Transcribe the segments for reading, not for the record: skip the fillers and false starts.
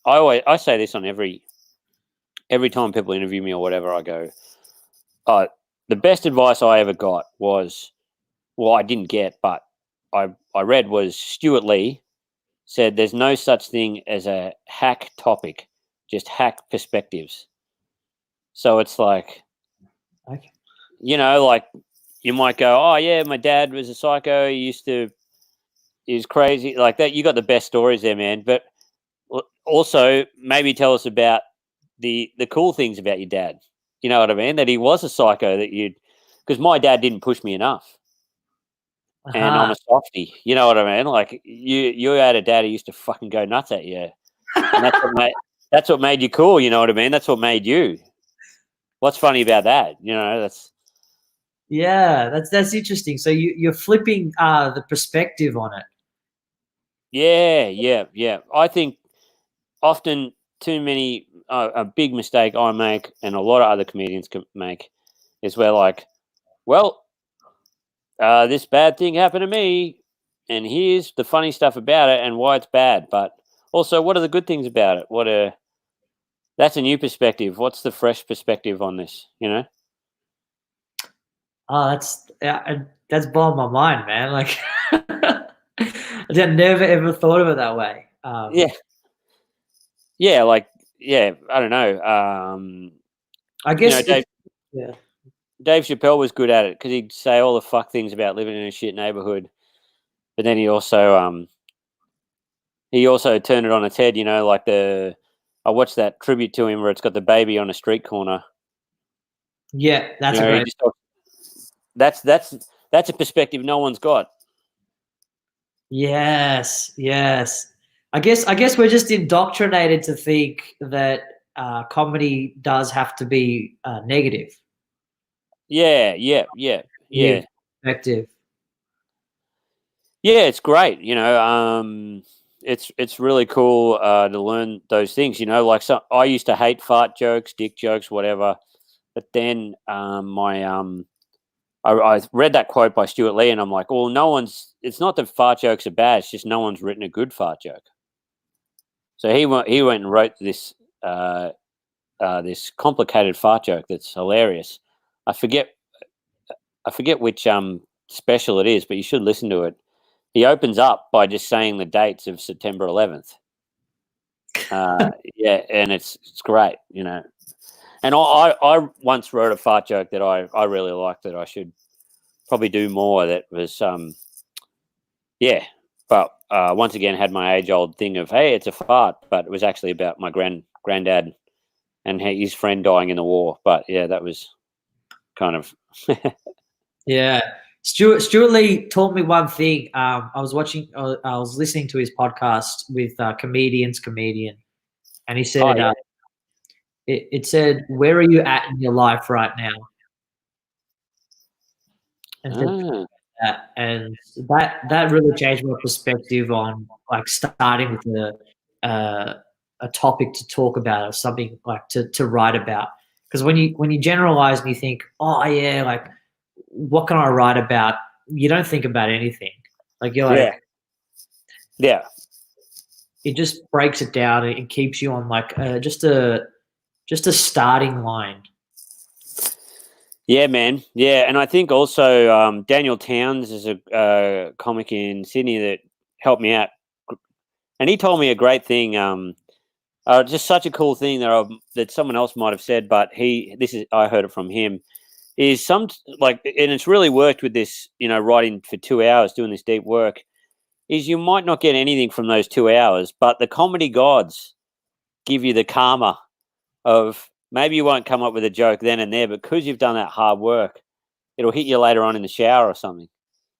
I say this on every time people interview me or whatever. I go, the best advice I ever got was, well, I didn't get, but I read was Stuart Lee said, "There's no such thing as a hack topic, just hack perspectives." So it's like, Okay. like you might go, "Oh yeah, my dad was a psycho. He was crazy like that." You got the best stories there, man. But also maybe tell us about the cool things about your dad. You know what I mean? That he was a psycho. Because my dad didn't push me enough, and I'm Uh-huh. a softie. You know what I mean? Like you had a dad who used to fucking go nuts at you, and that's what made you cool. You know what I mean? That's what made you. What's funny about that? That's Yeah, that's interesting. So you're flipping the perspective on it. yeah. I think often too many a big mistake I make, and a lot of other comedians can make, is where like, well, this bad thing happened to me, and here's the funny stuff about it and why it's bad. But also, what are the good things about it? That's a new perspective. What's the fresh perspective on this? Oh, that's blowing my mind, man. Like, I never ever thought of it that way. Yeah, yeah, like yeah. I don't know. I guess Dave it's yeah. Chappelle was good at it because he'd say all the fuck things about living in a shit neighborhood, but then he also turned it on its head. Like I watched that tribute to him where it's got the baby on a street corner. Yeah, that's a He great. just that's a perspective no one's got. Yes, yes. I guess we're just indoctrinated to think that comedy does have to be negative, Yeah. perspective. Yeah, it's great. It's really cool to learn those things. Like I used to hate fart jokes, dick jokes, whatever. But then I read that quote by Stuart Lee, and I'm like, well, no one's. It's not that fart jokes are bad. It's just no one's written a good fart joke. So he went and wrote this complicated fart joke that's hilarious. I forget which special it is, but you should listen to it. He opens up by just saying the dates of September 11th. Yeah, and it's great. And I once wrote a fart joke that I really liked that I should probably do more. That was yeah, but once again had my age old thing of, hey, it's a fart, but it was actually about my granddad and his friend dying in the war. But yeah, that was kind of Yeah. Stuart Lee taught me one thing. I was listening to his podcast with comedian, and he oh said, yeah. it said, "Where are you at in your life right now?" And said Ah, that, and that really changed my perspective on like starting with a topic to talk about or something like to write about. Because when you generalize and you think, oh yeah, like what can I write about? You don't think about anything. Like you're yeah, like yeah. it just breaks it down and keeps you on like just a starting line. Yeah, man. Yeah, and I think also Daniel Towns is a comic in Sydney that helped me out, and he told me a great thing. Just such a cool thing that someone else might have said, but I heard it from him. Is some like, and it's really worked with this. Writing for 2 hours, doing this deep work. Is you might not get anything from those 2 hours, but the comedy gods give you the karma of maybe you won't come up with a joke then and there, but because you've done that hard work, it'll hit you later on in the shower or something.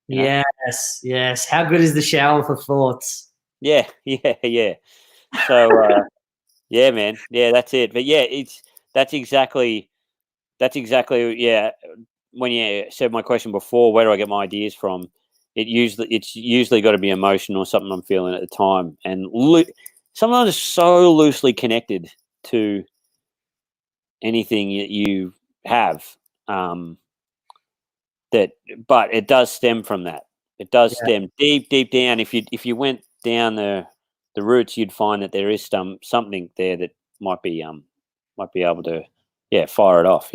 You know? Yes, yes. How good is the shower for thoughts? Yeah, yeah. So yeah, man. Yeah, that's it. But yeah, that's exactly yeah. When you said my question before, where do I get my ideas from? It's usually got to be emotion or something I'm feeling at the time, and sometimes it's so loosely connected to anything that you have. Um, but it does stem from that. It does Yeah, stem deep down. If you went down the roots, you'd find that there is something there that might be able to, yeah, fire it off.